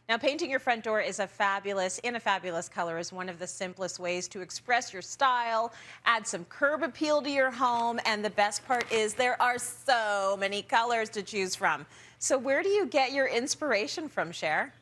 Now, painting your front door is a fabulous color is one of the simplest ways to express your style, add some curb appeal to your home, and the best part is there are so many colors to choose from. So where do you get your inspiration from, Cher?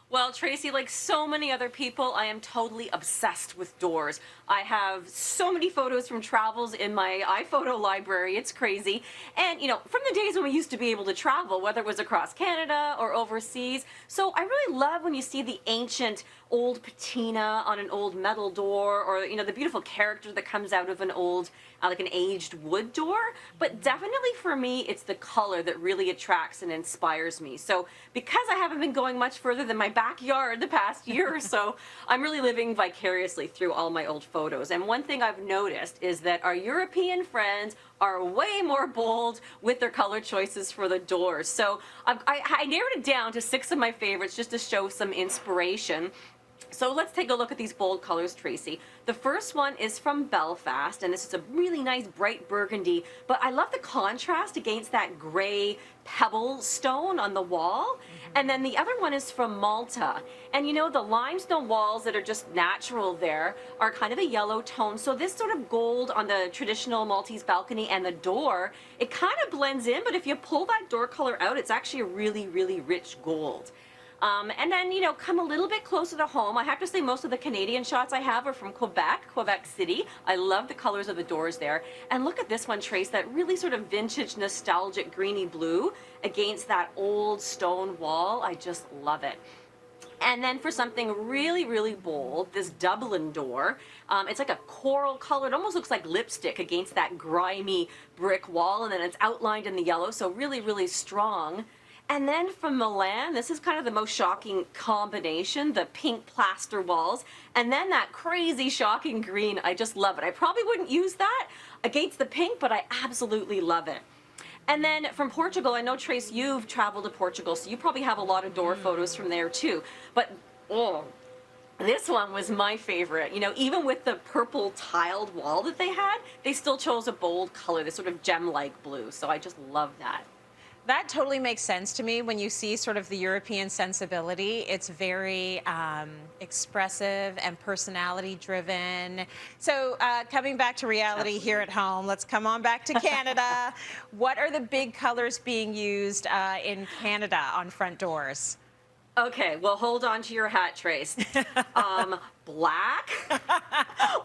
Well, Tracy, like so many other people, I am totally obsessed with doors. I have so many photos from travels in my iPhoto library. It's crazy. And, you know, from the days when we used to be able to travel, whether it was across Canada or overseas. So I really love when you see the ancient old patina on an old metal door, or, you know, the beautiful character that comes out of an old, like an aged wood door. But definitely for me, it's the color that really attracts and inspires me. So because I haven't been going much further than my backyard the past year or so, I'm really living vicariously through all my old photos. And one thing I've noticed is that our European friends are way more bold with their color choices for the doors. So I narrowed it down to 6 of my favorites just to show some inspiration. So let's take a look at these bold colors, Tracy. The first one is from Belfast, and this is a really nice bright burgundy, but I love the contrast against that gray pebble stone on the wall. And then the other one is from Malta. And you know, the limestone walls that are just natural there are kind of a yellow tone. So this sort of gold on the traditional Maltese balcony and the door, it kind of blends in, but if you pull that door color out, it's actually a really, really rich gold. And then, you know, come a little bit closer to home. I have to say most of the Canadian shots I have are from Quebec City. I love the colors of the doors there. And look at this one, Trace, that really sort of vintage, nostalgic greeny blue against that old stone wall. I just love it. And then for something really, really bold, this Dublin door, it's like a coral color. It almost looks like lipstick against that grimy brick wall, and then it's outlined in the yellow, so really, really strong. And then from Milan, this is kind of the most shocking combination, the pink plaster walls, and then that crazy shocking green. I just love it. I probably wouldn't use that against the pink, but I absolutely love it. And then from Portugal, I know, Trace, you've traveled to Portugal, so you probably have a lot of door photos from there too. But, oh, this one was my favorite. You know, even with the purple tiled wall that they had, they still chose a bold color, this sort of gem-like blue. So I just love that. That totally makes sense to me when you see sort of the European sensibility. It's very expressive and personality driven. So coming back to reality here at home, let's come on back to Canada. What are the big colors being used in Canada on front doors? Okay, well, hold on to your hat, Trace. Black,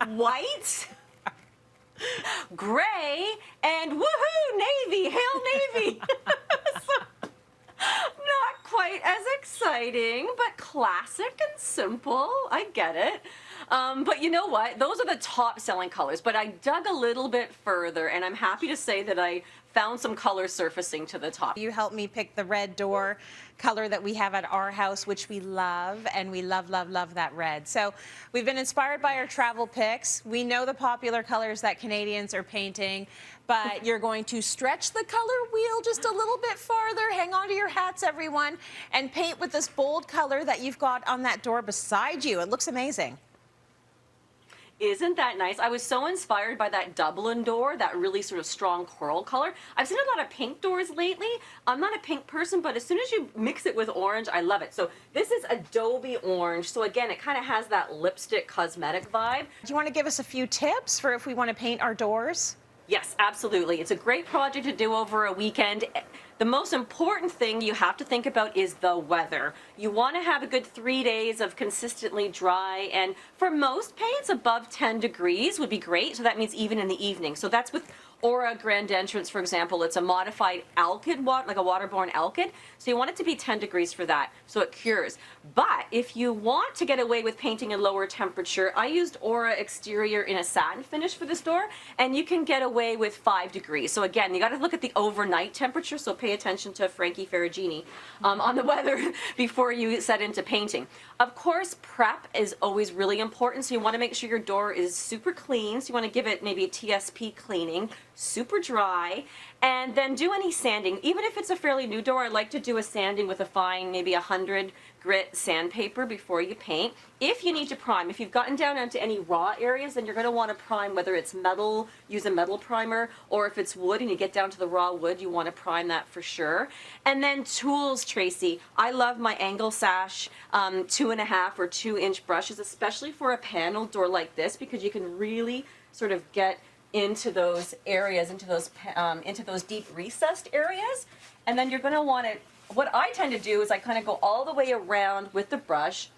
white, gray, and woohoo, navy, hail navy. So, not quite as exciting, but classic and simple. I get it. But you know what? Those are the top selling colors, but I dug a little bit further, and I'm happy to say that I found some color surfacing to the top. You helped me pick the red door color that we have at our house, which we love, and we love, love, love that red. So we've been inspired by our travel picks. We know the popular colors that Canadians are painting, but you're going to stretch the color wheel just a little bit farther. Hang on to your hats, everyone, and paint with this bold color that you've got on that door beside you. It looks amazing. Isn't that nice? I was so inspired by that Dublin door, that really sort of strong coral color. I've seen a lot of pink doors lately. I'm not a pink person, but as soon as you mix it with orange, I love it. So this is Adobe Orange. So again, it kind of has that lipstick cosmetic vibe. Do you want to give us a few tips for if we want to paint our doors? Yes, absolutely. It's a great project to do over a weekend. The most important thing you have to think about is the weather. You want to have a good 3 days of consistently dry, and for most paints, above 10 degrees would be great. So that means even in the evening. So that's with Aura Grand Entrance, for example. It's a modified alkyd, like a waterborne alkyd. So you want it to be 10 degrees for that, so it cures. But if you want to get away with painting in lower temperature, I used Aura Exterior in a satin finish for this door, and you can get away with 5 degrees. So again, you got to look at the overnight temperature, so pay attention to Frankie Ferragini on the weather before you set into painting. Of course, prep is always really important, so you want to make sure your door is super clean. So you want to give it maybe a TSP cleaning. super dry, and then do any sanding. Even if it's a fairly new door, I like to do a sanding with a fine, maybe 100 grit sandpaper before you paint. If you need to prime, if you've gotten down into any raw areas, then you're going to want to prime, whether it's metal, use a metal primer, or if it's wood and you get down to the raw wood, you want to prime that for sure. And then tools, Tracy. I love my angle sash 2.5 or 2-inch brushes, especially for a panel door like this, because you can really sort of get into those areas, into those deep recessed areas. And then you're going to want to, what I tend to do is I kind of go all the way around with the brush,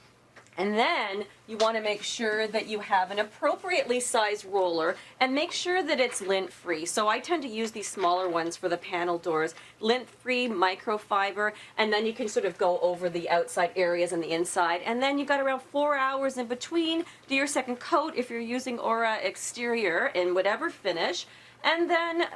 and then you want to make sure that you have an appropriately sized roller and make sure that it's lint free. So I tend to use these smaller ones for the panel doors, lint free, microfiber, and then you can sort of go over the outside areas and the inside. And then you've got around 4 hours in between, do your second coat if you're using Aura Exterior in whatever finish, and then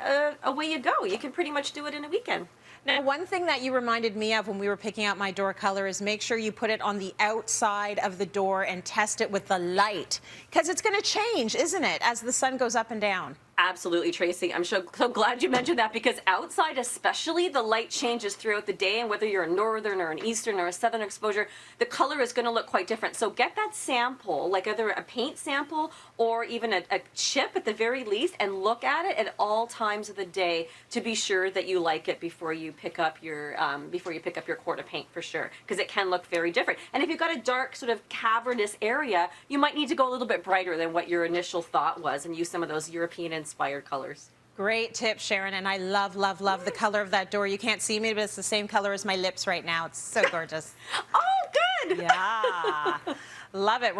away you go. You can pretty much do it in a weekend. Now, one thing that you reminded me of when we were picking out my door color is make sure you put it on the outside of the door and test it with the light, because it's going to change, isn't it, as the sun goes up and down? Absolutely, Tracy. I'm so glad you mentioned that, because outside especially, the light changes throughout the day, and whether you're a northern or an eastern or a southern exposure, the color is going to look quite different. So get that sample, like either a paint sample or even a chip at the very least, and look at it at all times of the day to be sure that you like it before you pick up your quart of paint, for sure, because it can look very different. And if you've got a dark sort of cavernous area, you might need to go a little bit brighter than what your initial thought was and use some of those European inspired colors. Great tip, Sharon, and I love, love, love the color of that door. You can't see me, but it's the same color as my lips right now. It's so gorgeous. Oh, good! Yeah. Love it.